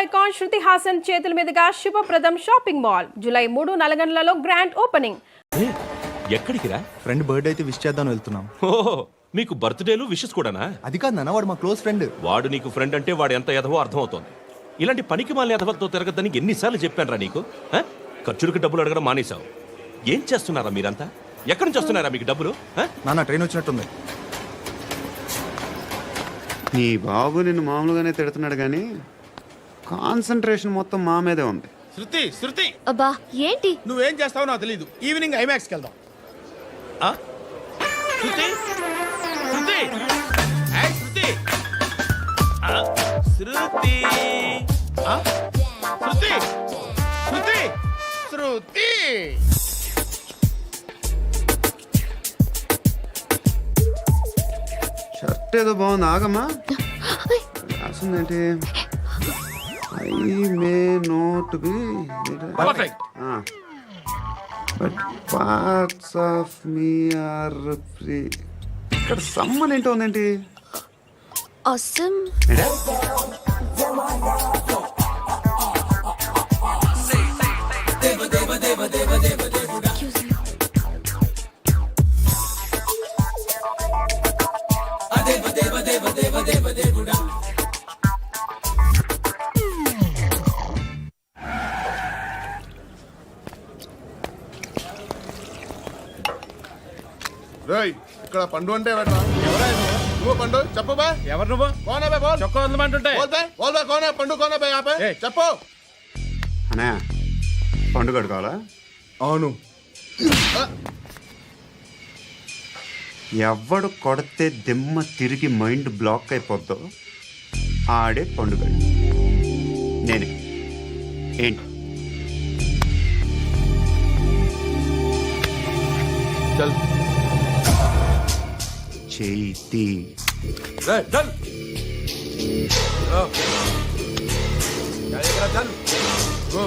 Icon Shruti Haasan చేతుల మీదుగా Shubhapradam shopping mall July 3 నల్గొండలలో గ్రాండ్ ఓపెనింగ్. ఎక్కడికి రా? ఫ్రెండ్ బర్త్డే అయితే విష్ చేద్దాం వెళ్తున్నాం. ఓహో, మీకు బర్త్డేలు విషెస్ కూడానా? అది కాదు నాన్న, వాడు మా క్లోజ్ ఫ్రెండ్. వాడు నీకు ఫ్రెండ్ అంటే వాడు ఎంత ఎదవో అర్థమవుతోంది. ఇలాంటి పనికి మాలిన ఎదవలతో తిరగద్దని ఎన్నిసార్లు చెప్పానురా నీకు? ఖర్చులకు డబ్బులు అడగడం మానేశావు. ఏం చేస్తున్నారా మీరంతా? ఎక్కడి నుంచి వస్తున్నారా మీకు డబ్బులు? నాన్న ట్రైన్ వచ్చినట్టుంది. నీ బాబు నిన్ను మామూలుగానే తిడుతున్నాడు కానీ కాన్సన్ట్రేషన్ మొత్తం మా మీదే ఉంది. శృతి అబ్బా ఏంటి నువ్వేం చేస్తావో నాకు తెలీదు. ఈవినింగ్ ఐమాక్స్కి వెళ్దాం. శృతి శృతి ఏయ్ శృతి శృతి శృతి శృతి శృతి షర్ట్ ఏదో బాగుంది, ఆగమ్మా. రాసిందేంటి? I may not be perfect. But parts of me are free. ఇక్కడ సమ్మన్ ఏంటో ఉందేంటి? అసమ్ ఏంటే? రేయ్, ఇక్కడ పండు అంటే ఎవరా? నువ్వు పండు చెప్పు బా. ఎవరు నువ్వు? కోనా బే బోల్. చొక్కా వదలమంటుంటే బోల్ బే బోల్ బే కోనా పండు కోనా బే ఆపే ఏయ్. చెప్పు. అనే పండుగ కావాలా? అవును. ఎవడు కొడితే దిమ్మ తిరిగి మైండ్ బ్లాక్ అయిపోద్దో ఆడే పండుగ. నేనే. ఏంటి? చల్ చేతి రేయ్ చల్. చల్ గో.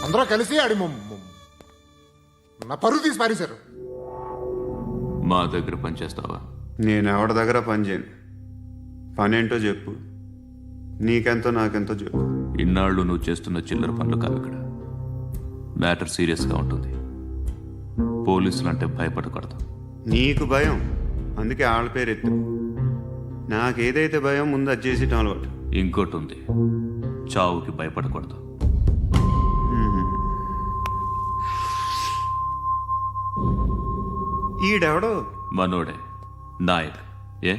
అందరూ కలిసి ఆడి నా పరువు తీసి పారేశారు. మా దగ్గర పనిచేస్తావా? నేను ఎవరి దగ్గర పని చేయను. పని ఏంటో చెప్పు. నీకెంతో నాకెంతో చెప్పు. ఇన్నాళ్ళు నువ్వు చేస్తున్న చిల్లర పనులు కావు ఇక్కడ. మ్యాటర్ సీరియస్గా ఉంటుంది. పోలీసులు అంటే భయపడకూడదు. నీకు భయం, అందుకే ఆళ్ళ పేరు ఎత్తు. నాకేదైతే భయం ముందు అది చేసేటం అలవాటు. ఇంకోటి ఉంది, చావుకి భయపడకూడదు. ఈడెవడో మనోడే నాయక్. ఏ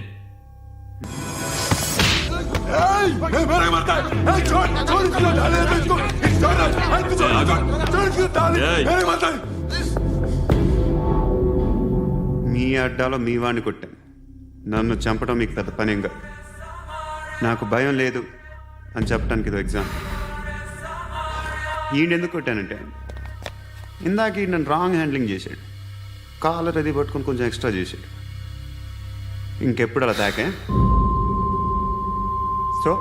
మీ అడ్డాలో మీ వాడిని కొట్టాను. నన్ను చంపడం మీకు పెద్ద పనేంగా. నాకు భయం లేదు అని చెప్పడానికి ఇది ఎగ్జామ్. ఈయనెందుకు కొట్టానంటే ఇందాక ఈ నన్ను రాంగ్ హ్యాండ్లింగ్ చేశాడు. కాలర్ అది పట్టుకొని కొంచెం ఎక్స్ట్రా చేశాడు. ఇంకెప్పుడు అలా తాకే. సో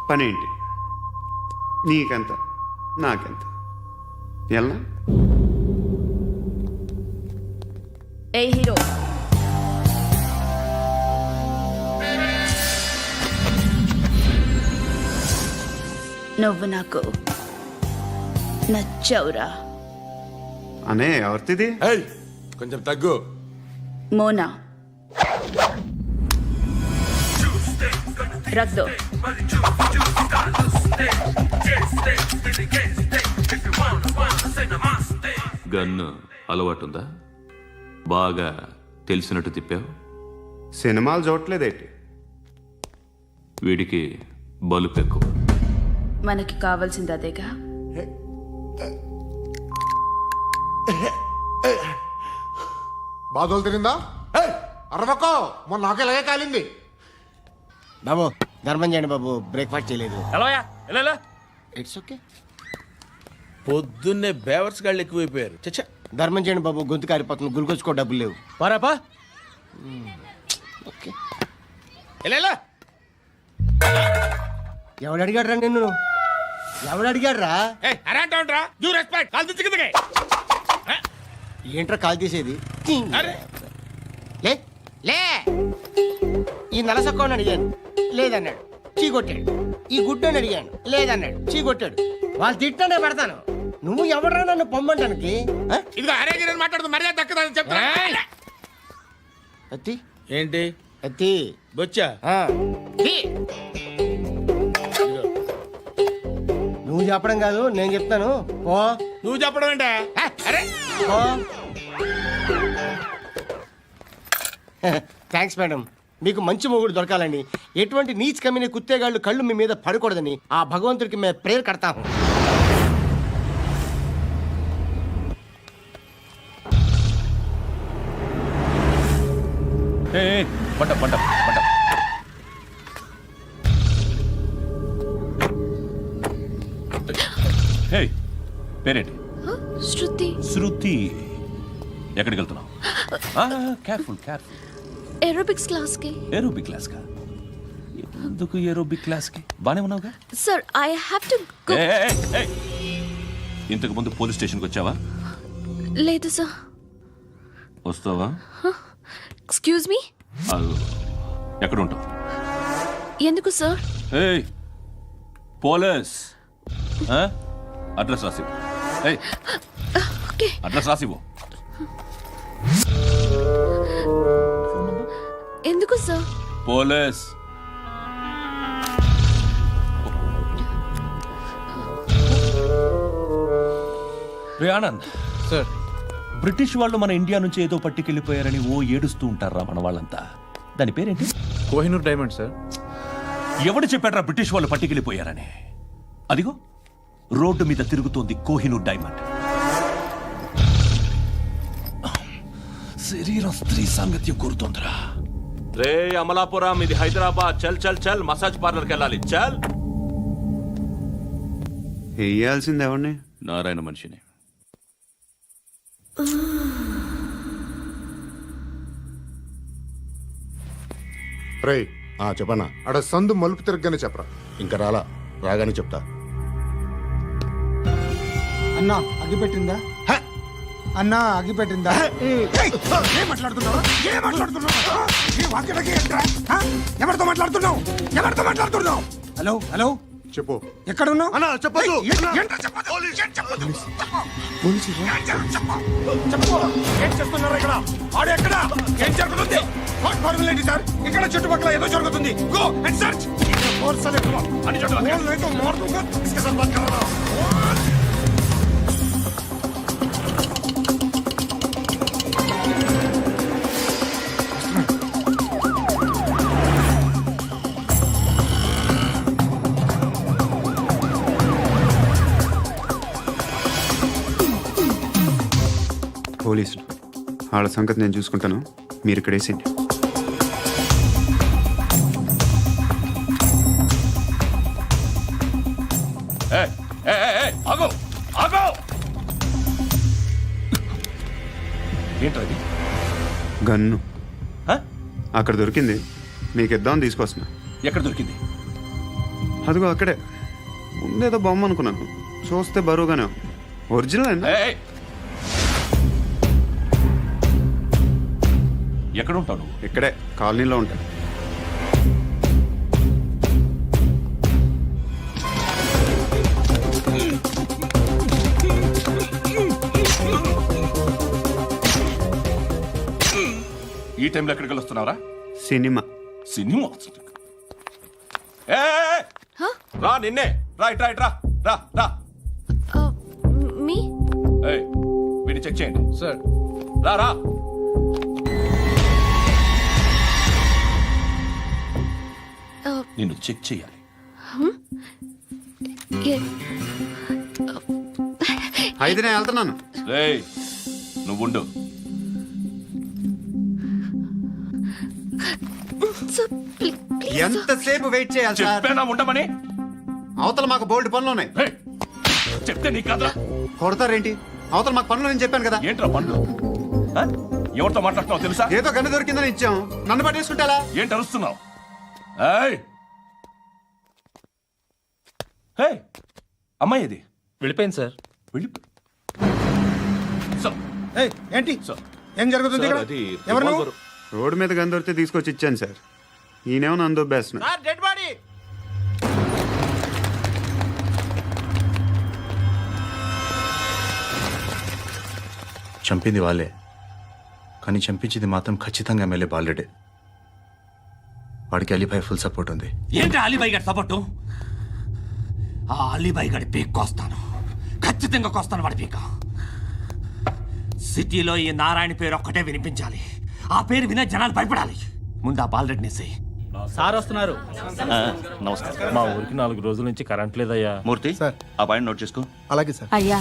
పని ఏంటి? నీకెంత నాకెంత ఎలా? ఏ హీరో నువ్వు నాకు నచ్చవురా. అనే ఎవరిది? ఏయ్ కొంచెం తగ్గు. మోనా రక్ దో. గన్ను అలవాటుందా? బాగా తెలిసినట్టు తిప్పావు. సినిమాలు చూడట్లేదేంటి? వీడికి బలుపు ఎక్కువ. మనకి కావాల్సింది అదేగా. బాధలు తిరిందా? అరవకో, మొన్న నాకు ఇలాగే కాలింది. బాబు ధర్మం చేయండి బాబు, బ్రేక్ఫాస్ట్ చేయలేదు. ఎలా ఎలా ఇట్స్ ఓకే. పొద్దున్నే బేవర్స్ గాళ్ళు ఎక్కువైపోయారు. చచ్చా ధర్మం చేయండి బాబు, గొంతు కారిపోతుంది. గురికొచ్చుకో, డబ్బులు లేవు. పారాపా ఓకే. ఎలా ఎవడు అడిగాడు రా నిన్ను? ఎవడు అడిగాడు రా? అరాంటా డ్యూ రెస్పెక్ట్ కాల్ తెచ్చి కిందకి. ఏంట్రా కాల్ తీసేది? అరే లే లే. ఈ నలసక్కని అడిగాను, లేదన్నాడు, చీ కొట్టాడు. ఈ గుడ్డని అడిగాను, లేదన్నాడు, చీ కొట్టాడు. వాళ్ళు తిట్టానే పెడతాను. నువ్వు ఎవడరా నన్ను పొమ్మంటానికి? ఆ? ఇదిగో అరే గిరని మాట్లాడుతూ మర్యాద దక్కదని చెప్తా. అత్తి ఏంటి అత్తి బొచ్చా? ఆ. తీ. నువ్వు చెప్పడం కాదు, నేను చెప్తాను. ఓ నువ్వు చెప్పడం ఏంటే? అరే ఓ. Thanks madam. మీకు మంచి మొగుడు దొరకాలని, ఎటువంటి నీచ్ కమ్మిన కుత్తేగాళ్ళు కళ్ళు మీ మీద పడకూడదని ఆ భగవంతుడికి మేము ప్రేయర్ కడతాము. పంట పంట పంట. హే, పేరేంటి? శృతి. శృతి. ఎక్కడికి వెళ్తున్నావు? Careful careful. ఏరోబిక్స్ క్లాస్కి. ఏరోబిక్ క్లాస్కా? ఎందుకు ఏరోబిక్ క్లాస్కి? బానే ఉన్నావుగా? Sir I have to go. ఏయ్, ఏయ్, ఏయ్. ఇంతకు ముందు పోలీస్ స్టేషన్కి వచ్చావా? లేదు సార్. వస్తావా? Excuse me. ఎక్కడ ఉంటావు? ఎందుకు సార్? ఏయ్, పోలీస్. అడ్రస్ రాసివ్వు. ఏయ్, ఓకే. అడ్రస్ రాసివ్వు. ఎందుకు సార్? పోలీస్. రే ఆనంద్ సార్, బ్రిటిష్ వాళ్ళు మన ఇండియా నుంచి ఏదో పట్టుకెళ్ళిపోయారని ఓ ఏడుస్తూ ఉంటారా మన వాళ్ళంతా. దాని పేరేంటి? Kohinoor diamond sir. ఎవడు చెప్పాడ్రా బ్రిటిష్ వాళ్ళు పట్టుకెళ్ళిపోయారని? అదిగో రోడ్డు మీద తిరుగుతోంది కోహినూర్ డైమండ్. శరీరం స్త్రీ సాంగత్యం కోరుతోందిరా. రే అమలాపురం, ఇది హైదరాబాద్. చల్ చల్ చల్, మసాజ్ పార్లర్కి వెళ్ళాలి. చల్. వేయాల్సింది ఎవరిని? నారాయణ మనిషిని. రేయ్ చెప్పన్నా. అడ సందు మలుపు తిరగగానే చెప్పరా. ఇంకా రాలా, రాగానే చెప్తా. అన్నా అగిపెట్టిందా? అన్నా అగిపెట్టిందా? ఏం మాట్లాడుతున్నావు? ఏం మాట్లాడుతున్నావు? ఈ వాక్యలకి ఏంట్రా? ఎవరితో మాట్లాడుతున్నావు? ఎవరితో మాట్లాడుతున్నావు? హలో హలో, చెప్పు. ఎక్కడ ఉన్నావు? అన్నా చెప్పదు. ఏంట్రా చెప్పదు? ఏం చెప్పదు? చెప్పు. ఏం చేస్తున్నారు ఇక్కడ? ఆడు ఎక్కడ? ఏం జరుగుతుంది? వాట్ ఫార్మల్ ఏంటి సార్? ఇక్కడ చుట్టుపక్కల ఏదో జరుగుతుంది. Go and search. ఫోర్స్ అని చెప్పాలి. పోలీసులు వాళ్ళ సంగతి నేను చూసుకుంటాను. మీరు ఇక్కడ వేసేయండి. ఆగో ఆగో. ఏంటది? గన్ను హ? అక్కడ దొరికింది, మీకు ఇద్దామని తీసుకొస్తున్నా. ఎక్కడ దొరికింది? అదిగో అక్కడే. ముందేదో బొమ్మ అనుకున్నాను, చూస్తే బరువుగానే ఉంది. ఒరిజినల్ అండి. ఏయ్! ఎక్కడ ఉంటావు నువ్వు? ఇక్కడే కాలనీలో ఉంటాను. ఈ టైంలో ఎక్కడికి వస్తున్నావురా? సినిమా. సినిమా. ఏయ్! రా, నిన్నే. రా ఇట్రా ఇట్రా. రా రా. మీ. ఏయ్, వీడిని చెక్ చేయండి. సార్. రా రా. నిన్ను చెక్ చేయాలి. అయితే నేను వెళ్తున్నాను. రేయ్, నువ్వుండు. ఎంతసేపు వెయిట్ చేయాలి సార్? చెప్పేనా ఉండమని? అవతల మాకు బోల్డ్ పనులు ఉన్నాయి. ఏయ్, చెప్తే నీకు కాదురా. కొడతారేంటి? అవతల మాకు పనులు నేను చెప్పాను కదా. ఏంట్రా పండ్లు? ఆ? ఎవరితో మాట్లాడుతున్నావు తెలుసా? ఏదో గన్ను దొరికిందని ఇచ్చాం, నన్ను పట్టేసుకుంటా. ఏంటి అరుస్తున్నావు? ఏయ్! ఏయ్! అమ్మాయి ఇది వెళ్ళిపోయింది సార్. వెళ్ళి సార్, ఏయ్, ఏంటి సార్. ఏం జరుగుతుంది సార్, ఇక్కడ? అది ఎవరు నువ్వు? రివాల్వర్. రోడ్డు మీద గన్ను దొరికితే తీసుకొచ్చి ఇచ్చాను సార్. ఈయనేమో నన్ను దొబ్బేస్తున్నా. Dead body. చంపింది వాళ్ళే, కానీ చంపించింది మాత్రం ఖచ్చితంగా ఎమ్మెల్యే బాలుడే. వాడికి అలీభాయ్ ఫుల్ సపోర్ట్ ఉంది. ఏంటి అలీబాయి గారి సపోర్టు? ఆ అలీబాయి గారి పీక్ కోస్తాను, ఖచ్చితంగా కోస్తాను వాడి పీక. సిటీలో ఈ నారాయణ పేరు ఒక్కటే వినిపించాలి. ఆ పేరు వినే జనాలు భయపడాలి. ముందు ఆ బాలరెడ్డిని వేసేయ్. సార్ వస్తున్నారు. నమస్కారం. మా ఊరికి 4 రోజుల నుంచి కరెంట్ లేదయ్యా. మూర్తి, సార్. ఆ పాయింట్ నోట్ చేసుకో. అలాగే సార్. అయ్యా,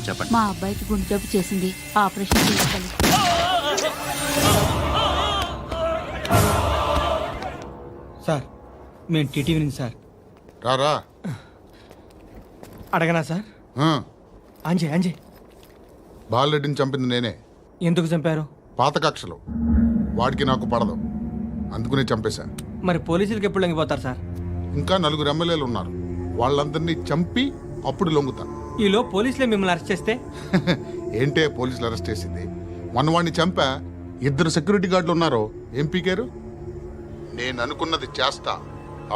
చెప్పండి. మా అబ్బాయికి గుండె జబ్బు చేసింది, ఆపరేషన్ చేయాలి. సార్, మేము టీటీవీ నుంచి సార్. రారా. అడగనా సార్? ఆ, అంజయ్ బాలరెడ్డిని చంపింది నేనే. ఎందుకు చంపారు? పాత కక్షలు. వాడికి నాకు పడదు, అందుకునే చంపేశా. మరి పోలీసులకు ఎప్పుడు లొంగిపోతారు సార్? ఇంకా 4 ఎమ్మెల్యేలు ఉన్నారు, వాళ్ళందరినీ చంపి అప్పుడు లొంగుతాను. ఈలో పోలీసులే మిమ్మల్ని అరెస్ట్ చేస్తే? ఏంటే పోలీసులు అరెస్ట్ చేసింది? మొన్న వాడిని చంపా, 2 సెక్యూరిటీ గార్డులు ఉన్నారో ఏం పీకారు? నేను అనుకున్నది చేస్తా.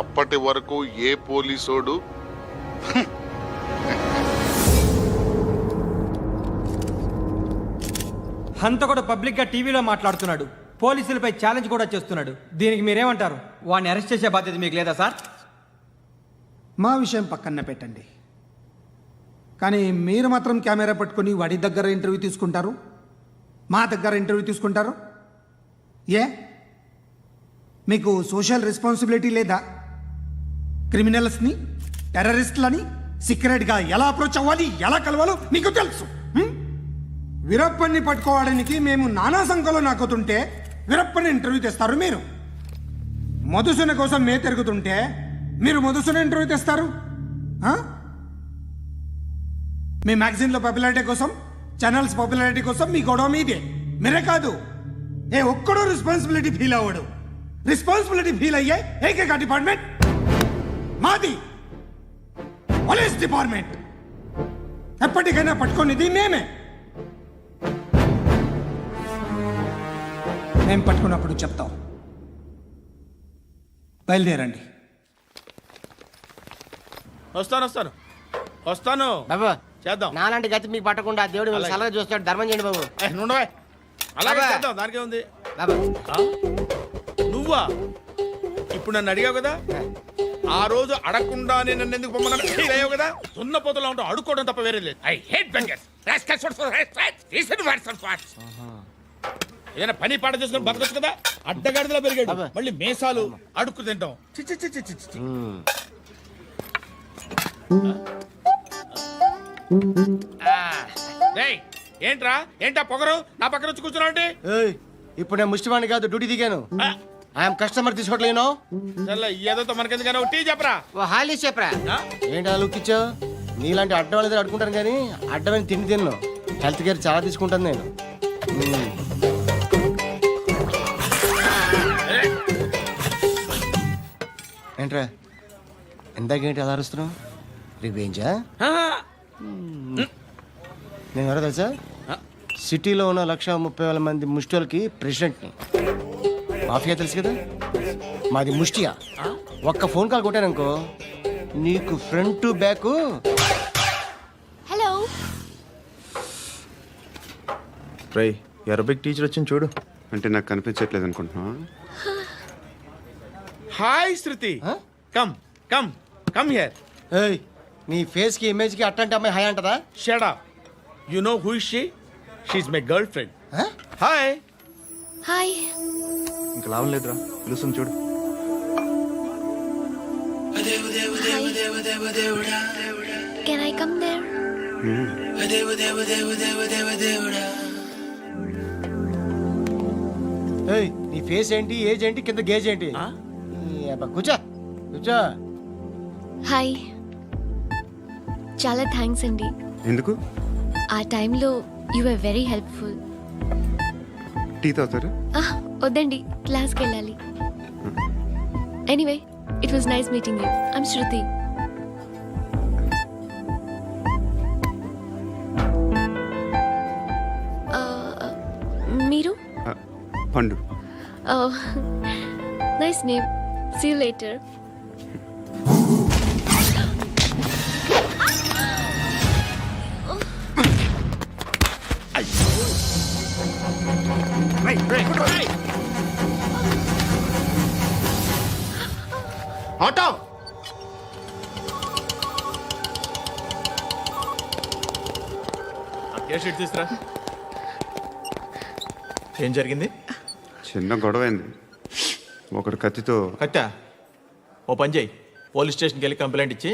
అప్పటి వరకు ఏ పోలీసోడు హంతకుడు పబ్లిక్ గా టీవీలో మాట్లాడుతున్నాడు, పోలీసులపై ఛాలెంజ్ కూడా చేస్తున్నాడు. దీనికి మీరేమంటారు? వాడిని అరెస్ట్ చేసే బాధ్యత మీకు లేదా సార్? మా విషయం పక్కన పెట్టండి, కానీ మీరు మాత్రం కెమెరా పట్టుకొని వాడి దగ్గర ఇంటర్వ్యూ తీసుకుంటారు, మా దగ్గర ఇంటర్వ్యూ తీసుకుంటారు. ఏ మీకు సోషల్ రెస్పాన్సిబిలిటీ లేదా? క్రిమినల్స్ని, టెర్రరిస్టులని సీక్రెట్గా ఎలా అప్రోచ్ అవ్వాలి, ఎలా కలవాలో మీకు తెలుసు. వీరప్పన్ని పట్టుకోవడానికి మేము నానా సంఖ్యలో నాకుతుంటే వీరప్పని ఇంటర్వ్యూ తెస్తారు మీరు. మధుసూన కోసం మే తిరుగుతుంటే మీరు మధుసూన ఇంటర్వ్యూ తెస్తారు. మీ మ్యాగజైన్లో పాపులారిటీ కోసం, ఛానల్స్ పాపులారిటీ కోసం మీ గొడవ మీదే. మీరే కాదు, ఏ ఒక్కడో రెస్పాన్సిబిలిటీ ఫీల్ అవ్వడు. రెస్పాన్సిబిలిటీ ఫీల్ అయ్యే ఏకైక డిపార్ట్మెంట్ మాది, పోలీస్ డిపార్ట్మెంట్. ఎప్పటికైనా పట్టుకునేది మేమే. మేము పట్టుకున్నప్పుడు చెప్తాం. బయలుదేరండి. వస్తాను బాబు, చేద్దాం. నాలాంటి గతి మీకు పట్టకుండా దేవుడు మిమ్మల్ని సలహా చూస్తాడు. ధర్మం చేయండి బాబు. నుండవే అలాగే అబ్బా. చేద్దాం, దానికే ఉంది. బాబు, నువ్వా ఇప్పుడు నన్ను అడిగావు కదా, ఆ రోజు అడగకుండానే నన్ను ఎందుకు పొమ్మన్నాను ఫీల్ అయ్యావు కదా. సున్న పోతలో ఉంటావు, అడుక్కోవడం తప్ప వేరే లేదు. I hate bangers. ఏదైనా పని పాట చేసుకుని బతకొచ్చు కదా. అడ్డగాడిదలా పెరిగాడు, అబ్బా. మళ్ళీ మేసాలు అడుక్కు తింటాం. చి చి చి చి చి చి. రేయ్, ఏంట్రా ఏంటా పొగరు నా పక్కన వచ్చి కూర్చున్నావు అంటే? ఏయ్, ఇప్పుడు నేను ముష్టివాణి కాదు, డ్యూటీ దిగాను. ఐఎమ్ కస్టమర్ తీసుకోవట్లేను. ఏదో మనకెందుకైనా టీ చెప్పరా. ఓ హాలీ చెప్పరా. ఆ? ఏంటి అలా లుక్ ఇచ్చావు? నీలాంటి అడ్డం వాళ్ళ దగ్గర అడుకుంటాను కానీ అడ్డమైన తిండి తిన్ను. హెల్త్ కేర్ చాలా తీసుకుంటాను నేను. ఏంట్రా ఇందాకేంటి అలా అరుస్తున్నావు? రివేంజా? నేను ఎవరో తెలుసా? సిటీలో ఉన్న 130,000 మంది ముష్టిలకి ప్రెసిడెంట్ని. మాఫియా తెలుసు కదా, మాది ముష్టియా. ఒక్క ఫోన్ కాల్ కొట్టాననుకో, నీకు ఫ్రంట్ టు బ్యాక్. హలో, రై, అరబిక్ టీచర్ వచ్చింది చూడు. అంటే నాకు కనిపించట్లేదు అనుకుంటున్నా. Hi Shruti, come come come here. ఏయ్, నీ ఫేస్ కి ఇమేజ్ కి అట్టంటే అమ్మాయి హాయ్ అంటదా? Shut up. You know who is she? She is my girlfriend. Hi. Hi. ఇంకా లాభం లేదురా, పిలుస్తుంది చూడు. Can I come there? ఏయ్, నీ ఫేస్ ఏంటి, ఏజ్ ఏంటి, కింద గేజ్ ఏంటి? ఈ అబ్బా, కూర్చో కూర్చో. హాయ్. చాలా థ్యాంక్స్ అండి. ఎందుకు? ఆ టైంలో you are very helpful. Tea తాగుతారా? వద్దండి, క్లాస్కి వెళ్ళాలి. Anyway, it was nice meeting you. I'm Shruti. మీరు? Pandu. Nice name. See you later. Auto sheet తీసురా. ఏం జరిగింది? చిన్న గొడవ అయింది. ఒకడు కత్తితో. కట్టా? ఓ పని చేయి, పోలీస్ స్టేషన్కి వెళ్ళి కంప్లైంట్ ఇచ్చి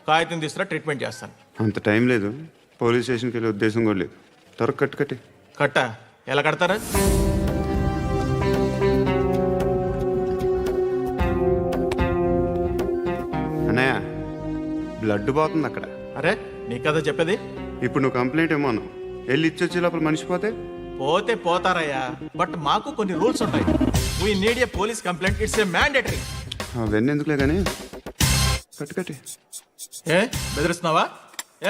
కాగితం తీసుకురా, ట్రీట్మెంట్ చేస్తాను. అంత టైం లేదు, పోలీస్ స్టేషన్కి వెళ్ళే ఉద్దేశం కూడా లేదు. త్వరగా కట్టి. కట్టా? ఎలా కడతారా? అన్నయ్య, బ్లడ్ పోతుంది అక్కడ. అరే నీ కదా చెప్పేది. ఇప్పుడు నువ్వు కంప్లైంట్ ఏమో అన్నావు. వెళ్ళి ఇచ్చొచ్చే లోపల మనిషి పోతే పోతే పోతారయ్యా, బట్ మాకు కొన్ని రూల్స్ ఉంటాయి. We need a police complaint, it's a mandatory. అవన్నీ ఎందుకులే కానీ కట్టి. ఏ బెదిరిస్తున్నావా?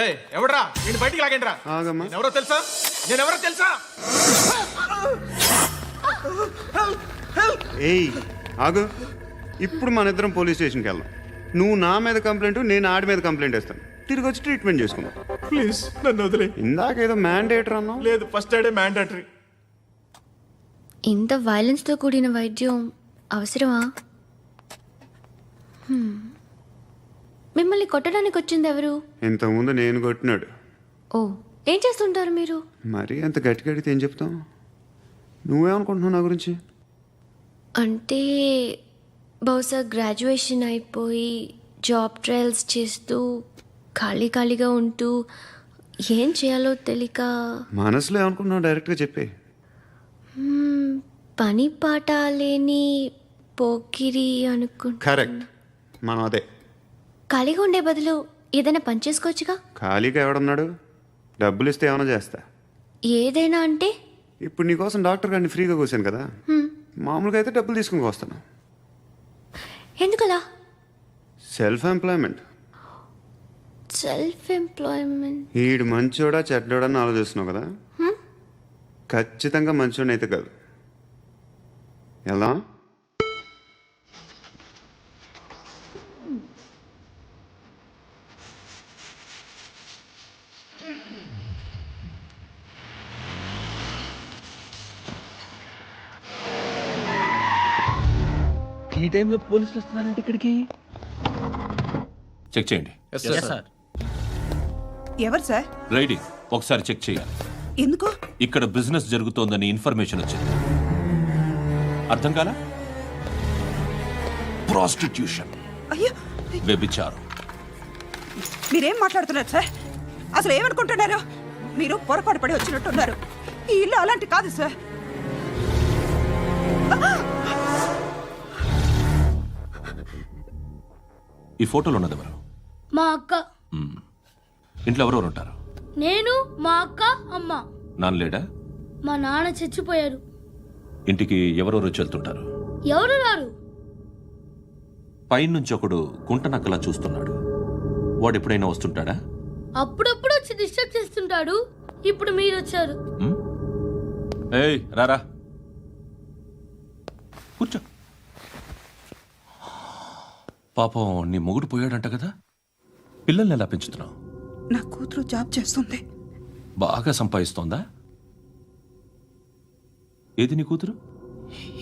ఏ ఎవడ్రా నేను బయటికి లాగండి రా. ఆగమ్మా. ఎవరో తెలుసా? నేనెవరో తెలుసా? ఏయ్ ఆగు. ఇప్పుడు మన ఇద్దరం పోలీస్ స్టేషన్కి వెళ్దాం. నువ్వు నా మీద కంప్లైంట్, నేను ఆడి మీద కంప్లైంట్ వేస్తాను. తిరిగి వచ్చి ట్రీట్మెంట్ చేసుకుందాం. ప్లీజ్ నన్ను వదిలే. ఇందాకేదో మ్యాండేటర్ అన్నావు. లేదు, ఫస్ట్ ఎయిడే మ్యాండేటరీ. ఇంత వైలెన్స్తో కూడిన వైద్యం అవసరమా? మిమ్మల్ని కొట్టడానికి వచ్చింది ఎవరు? ఇంతకుముందు నేను కొట్టినాడు. ఓ, ఏం చేస్తుంటారు మీరు? మరీ అంత గట్టిగా అడిగితే ఏం చెప్తాం? నువ్వేమనుకుంటున్నావు నా గురించి? అంటే బహుశా గ్రాడ్యుయేషన్ అయిపోయి జాబ్ ట్రయల్స్ చేస్తూ ఖాళీగా ఉంటూ ఏం చేయాలో తెలియక. మనసులో ఏమనుకుంటున్నావు డైరెక్ట్గా చెప్పే. పని పాట లేని పోకిరి అనుకుంటా. కరెక్ట్, మనం అదే. ఖాళీగా ఉండే బదులు ఏదైనా పని చేసుకోవచ్చుగా. ఖాళీగా ఎవడన్నాడు? డబ్బులు ఇస్తే ఏమైనా చేస్తా. ఏదైనా అంటే? ఇప్పుడు నీకోసం డాక్టర్ గారిని ఫ్రీగా కూర్చాను కదా, మామూలుగా అయితే డబ్బులు తీసుకుని వస్తాను. ఎందుకలా? Self employment. Self employment. ఈడు మంచోడా చెడ్డోడా అని ఆలోచిస్తున్నావు కదా. ఖచ్చితంగా మంచోడని అయితే కాదు. ఎలా? ఈ టైంలో పోలీసులు వస్తున్నారంటే ఇక్కడికి. చెక్ చేయండి. ఎవరు సార్? రైడింగ్ ఒకసారి చెక్ చేయాలి. ఎందుకు? ఇక్కడ బిజినెస్ జరుగుతోందని ఇన్ఫర్మేషన్ వచ్చింది. అర్థం కాలా? ప్రాస్టిట్యూషన్, అయ్యో, వ్యభిచారం. మీరేం మాట్లాడుతున్నారు సార్? అసలు ఏమనుకుంటున్నారు? మీరు పొరపాటు పడి వచ్చినట్టున్నారు. ఈ ఇల్లు అలాంటి కాదు సార్. ఈ ఫోటోలో ఉన్నది ఎవరు? మా అక్క. ఇంట్లో ఎవరెవరు ఉంటారు? నేను, మా అక్క, అమ్మ. నాన్న లేడా? మా నాన్న చచ్చిపోయారు. ఇంటికి ఎవరెవరు వచ్చి వెళ్తుంటారు? ఎవరు రారు. పైనుంచి ఒకడు గుంట నక్కలా చూస్తున్నాడు. వాడు ఎప్పుడైనా వస్తుంటాడా? అప్పుడప్పుడు వచ్చి డిస్టర్బ్ చేస్తుంటాడు. ఇప్పుడు మీరు వచ్చారు. ఏయ్ రారా, కూర్చో. పాపం నీ మొగుడు పోయాడంట కదా, పిల్లల్ని ఎలా పెంచుతున్నావు? నా కూతురు జాబ్ చేస్తుంది. బాగా సంపాదిస్తోందా? ఏది నీ కూతురు?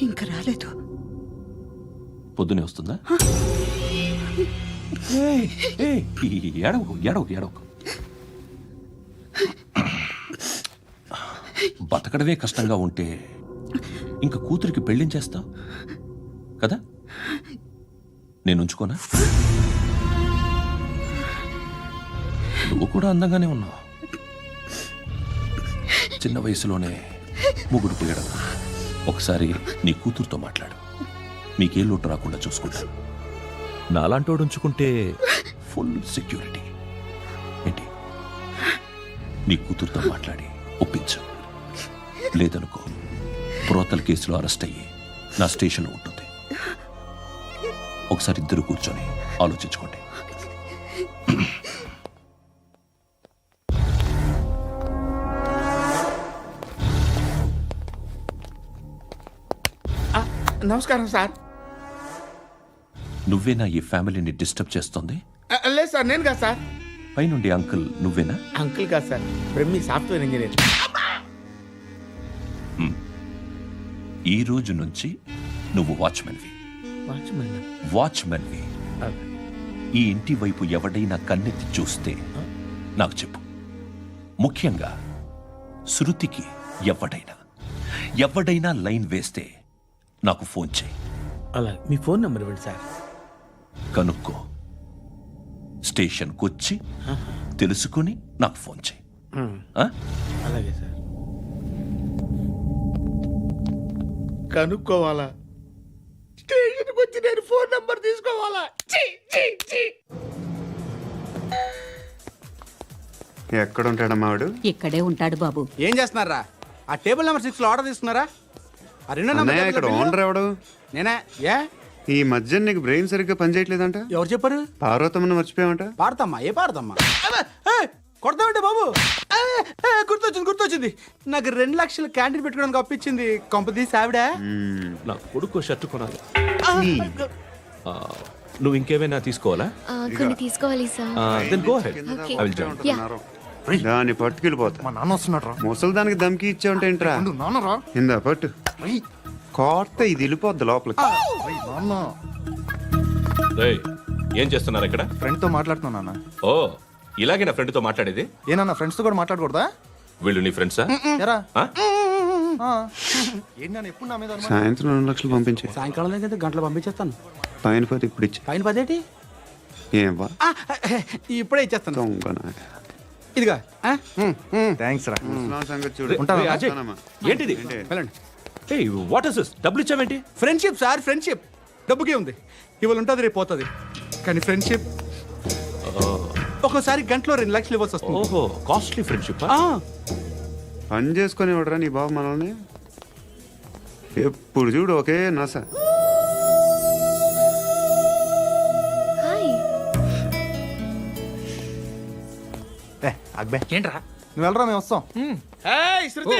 ఇంకా రాలేదు. పొద్దునే వస్తుందా? ఏడవకు. బతకడమే కష్టంగా ఉంటే ఇంకా కూతురికి పెళ్ళించేస్తావు కదా? నేను ఉంచుకోనా? నువ్వు కూడా అందంగానే ఉన్నావు. చిన్న వయసులోనే ముగ్గురు పోయడం. ఒకసారి నీ కూతురుతో మాట్లాడు. మీకే లోటు రాకుండా చూసుకుంటాను. నాలాంటోడు ఉంచుకుంటే ఫుల్ సెక్యూరిటీ. ఏంటి? నీ కూతురుతో మాట్లాడి ఒప్పించు. లేదనుకో బ్రోతల్ కేసులో అరెస్ట్ అయ్యి నా స్టేషన్లో ఉంటుంది. ఒకసారి ఇద్దరు కూర్చొని ఆలోచించుకోండి. నమస్కారం సార్. నువ్వేనా ఈ ఫ్యామిలీని డిస్టర్బ్ చేస్తుంది? లేదు సార్, నేను కాదు సార్. పైనుండి అంకుల్ నువ్వేనా? అంకుల్ కాదు సార్, బ్రహ్మి సాఫ్ట్వేర్ ఇంజనీర్. ఈ రోజు నుంచి నువ్వు వాచ్మెన్వి. వాచ్మెన్వి. ఈ ఇంటి వైపు ఎవడైనా కన్నెత్తి చూస్తే నాకు చెప్పు. ముఖ్యంగా శృతికి ఎవడైనా లైన్ వేస్తే నాకు ఫోన్ చేయి. అలా మీ ఫోన్ నెంబర్ ఇవ్వండి సార్. కనుక్కో, స్టేషన్కి వచ్చి తెలుసుకుని నాకు ఫోన్ చేయి. ఆ? అలాగే సార్. కనుక్కోవాలా? స్టేషన్కి వచ్చి నేను ఫోన్ నెంబర్ తీసుకోవాలా? ఎక్కడ ఉంటాడమ్మా వాడు? ఇక్కడే ఉంటాడు బాబు. ఏం చేస్తున్నారా? ఆ టేబుల్ నెంబర్ 6 లో ఆర్డర్ తీసుకున్నారా? ఆ రెండో నెంబర్ అన్నయ్య, ఇక్కడ ఓనర్ ఎవడు? నేనే. ఏ ఈ మధ్య నీకు బ్రెయిన్ సరిగ్గా పనిచేయట్లేదంట. ఎవరు చెప్పారు? పార్వతమ్మను మర్చిపోయామంట. పాడతామ్మా? ఏ పాడతామ్మా? కొడతామంటే బాబు. గుర్తొచ్చింది. నాకు 2 లక్షలు క్యాంటీన్ పెట్టుకోవడానికి అప్పించింది కొంపదీసి ఆవిడ. నా కొడుకు షర్ట్ కొనాలి. నువ్వు ఇంకేమైనా తీసుకోవాలా? కొన్ని తీసుకోవాలి sir. Then go ahead. Okay. I will join. దాన్ని పట్టుకెళ్ళిపోతా. మా నాన్న వస్తున్నాడు రా. ముసలి దానికి దమ్కి ఇచ్చావుంటేంట్రా? నాన్నరా. ఇందా పట్టు. కోర్త ఇది వెళ్ళిపోద్ది లోపలికి. నాన్న రేయ్, ఏం చేస్తున్నారు ఇక్కడ? ఫ్రెండ్ తో మాట్లాడుతున్నా నాన్న. ఓ, ఇలాగే నా ఫ్రెండ్తో మాట్లాడేది? ఏనా ఫ్రెండ్స్ తో కూడా మాట్లాడకూడదా? వీళ్ళు నీ ఫ్రెండ్సా? ఎరా ఆ? ఏంటి నాన్న ఎప్పుడు నా మీద అనుమానం? సాయంత్రం 2 లక్షలు పంపించే. సాయంకాలం దగ్గర గంటలు పంపించేస్తాను. పైన పోతే ఇప్పుడు ఇచ్చే. పైన 10 ఏంటి? ఏం వా ఇప్పుడే ఇచ్చేస్తాను. దొంగనా. ఇదిగా థ్యాంక్స్ రా. ముసలాం సంగతి చూడు. రేయ్, అజయ్, వస్తానమ్మా. ఏంటిది? వెళ్ళండి. ఏయ్, వాట్ ఇస్ దిస్? డబ్బులు ఇచ్చావేంటి? Friendship sir, friendship. డబ్బుకే ఉంది. ఇవాళ ఉంటుంది, రేపు పోతుంది. కానీ ఫ్రెండ్షిప్ ఒక్కోసారి గంటలో 2 లక్షలు ఇవ్వాల్సి వస్తుంది. ఓహో, కాస్ట్లీ ఫ్రెండ్షిప్. పని చేసుకొని ఇవ్వడరా నీ బాబు మనల్ని? ఎప్పుడు చూడు ఒకే నస. హాయ్. అక్బే ఏంట్రా? నువ్వు వెళ్ళరా, మేము వస్తాం. ఏయ్, శృతి!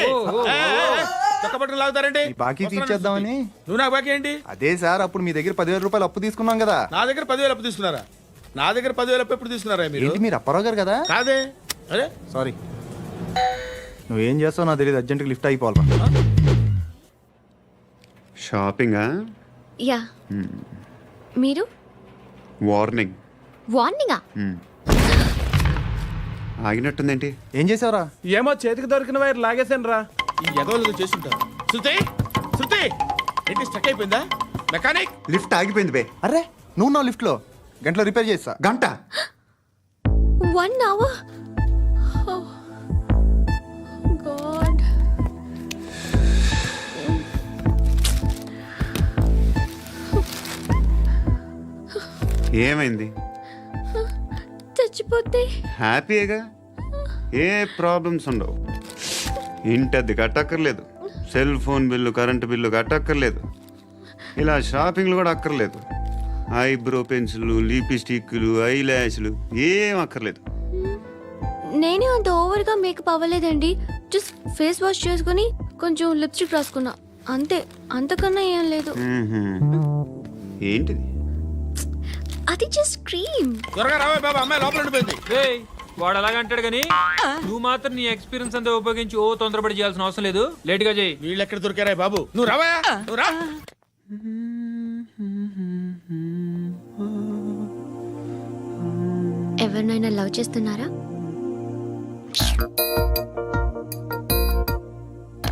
చొక్కా పట్టుకుని లాగుతారండి? ఈ బాకీ తీర్చేద్దామని. నువ్వు నాకు బాకీ ఏంటి? అదే సార్, అప్పుడు మీ దగ్గర 10,000 రూపాయలు అప్పు తీసుకున్నాం కదా. నా దగ్గర 10,000 అప్పు తీసుకున్నారా? నా దగ్గర 10,000 అప్పు ఎప్పుడు తీసుకున్నారా మీరు? ఏంటి మీరు అప్పారావు గారు కదా? కాదే. అరే సారీ. నువ్వేం చేస్తావు నాకు తెలియదు, అర్జెంట్గా లిఫ్ట్ అయిపోవాలరా. షాపింగా? యా. మీరు? వార్నింగ్. వార్నింగా? ఆగినట్టుందేంటి? ఏం చేసావురా? ఏమో చేతికి దొరికిన వైర్ లాగేసాను రా. ఈ ఎదవలు చేస్తుంటారు. శృతి! శృతి! ఏంటి స్టక్ అయిపోయిందా? మెకానిక్! లిఫ్ట్ ఆగిపోయింది బే. అరే నువ్వు నా లిఫ్ట్ లో గంటలో రిపేర్ చేస్తా. గంట? 1 hour? Oh. God. ఏమైంది? చచ్చిపోతే? హ్యాపీగా, ఏ ప్రాబ్లమ్స్ ఉండవు. ఇంటి అద్దె కట్టక్కర్లేదు, cell phone bill, current bill కట్టక్కర్లేదు, ఇలా షాపింగ్లు కూడా అక్కర్లేదు. ఐబ్రో పెన్సిల్లు, లిప్స్టిక్లు, ఐ ల్యాష్లు ఏం అక్కర్లేదు. నేనే అంత ఓవర్గా మేకప్ అవ్వలేదండి. జస్ట్ ఫేస్ వాష్ చేసుకుని కొంచెం లిప్స్టిక్ రాసుకున్నా అంతే. అంతకన్నా ఏం లేదు. ఏంటిది? అది జస్ట్ క్రీమ్. త్వరగా రావే బాబా, అమ్మాయి లోపల ఉండిపోయింది. వాడు అలాగంటాడు కానీ నువ్వు మాత్రం నీ ఎక్స్పీరియన్స్ అంతా ఉపయోగించి తొందరపడి చేయాల్సిన అవసరం లేదు. లేట్ గా చేయి. వీళ్ళు ఎక్కడ దొరికారా బాబు? నువ్వు రావా, నువ్వు రా. ఎవరినైనా లవ్ చేస్తున్నారా?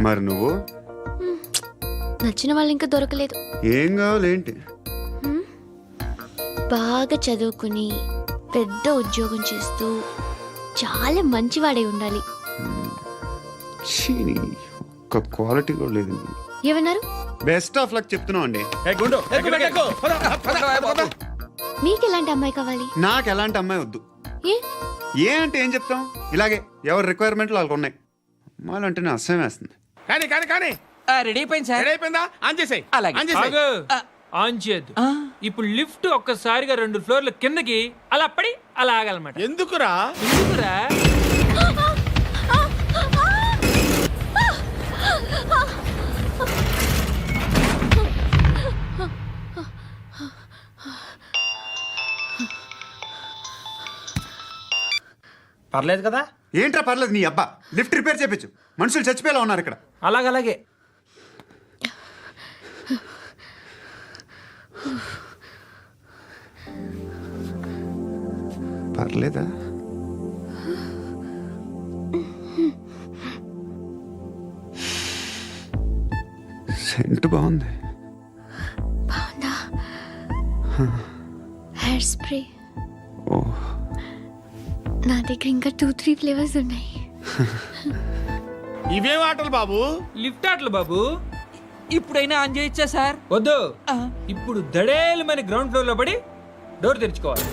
మరి నువ్వు? నచ్చిన వాళ్ళు ఇంకా దొరకలేదు. ఏం కావాలేంటి? బాగా చదువుకుని పెద్ద ఉద్యోగం చేస్తూ చాలా మంచివాడై ఉండాలి. ఒక్క క్వాలిటీ కూడా లేదు. ఏమన్నారు? బెస్ట్ ఆఫ్ లక్ చెప్తున్నావు అండి. మీకు ఎలాంటి అమ్మాయి కావాలి? నాకు ఎలాంటి అమ్మాయి వద్దు. ఏ ఏ అంటే ఏం చెప్తాం, ఇలాగే ఎవరి రిక్వైర్మెంట్లు వాళ్ళకు ఉన్నాయి. అమ్మాయిలంటేనే అసహ్యం వేస్తుంది. కానీ కానీ కానీ రెడీ అయిపోయింది సార్. రెడీ అయిపోయిందా? ఆన్ చేసేయ్. అలాగే. ఆన్ చేసేయ్. ఆన్ చేయద్దు. ఇప్పుడు లిఫ్ట్ ఒక్కసారిగా 2 ఫ్లోర్ల కిందకి అలా పడి అలా ఆగాలన్నమాట. ఎందుకురా? ఎందుకురా? పర్లేదు కదా? ఏంట్రా పర్లేదు నీ అబ్బా, లిఫ్ట్ రిపేర్ చేయించు. మనుషులు చచ్చిపోయేలా ఉన్నారు ఇక్కడ. అలాగలాగే. పర్లేదా? సెంట్ బాగుంది. బాగుందా? Hair spray. ఓ, నా దగ్గర ఇంకా 2-3 ఫ్లేవర్స్ ఉన్నాయి. ఇవేం ఆటలు బాబు? లిఫ్ట్ ఆటలు బాబు. ఇప్పుడైనా ఆన్ చేయొచ్చా సార్? వద్దు. ఇప్పుడు దడేలు మన గ్రౌండ్ ఫ్లోర్ లో పడి డోర్ తెరుచుకోవాలి.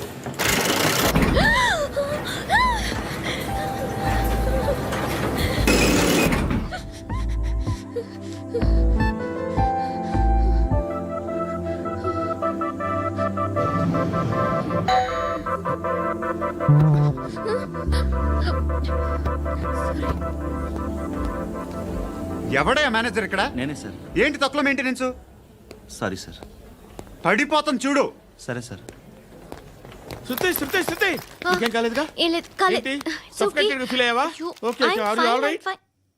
ఎవడయ్యా మేనేజర్ ఇక్కడ? నేనే సార్. ఏంటి తక్కువ మెయింటెనెన్స్? Sorry sir. పడిపోతాం చూడు. సరే సార్. శృతి శృతి శృతి, ఇంకేం కాలేదుగా? ఏం లేదు, కాలేదు. ఏంటి? Suffocated గా feel అయ్యావా? Okay, okay. Are you all right?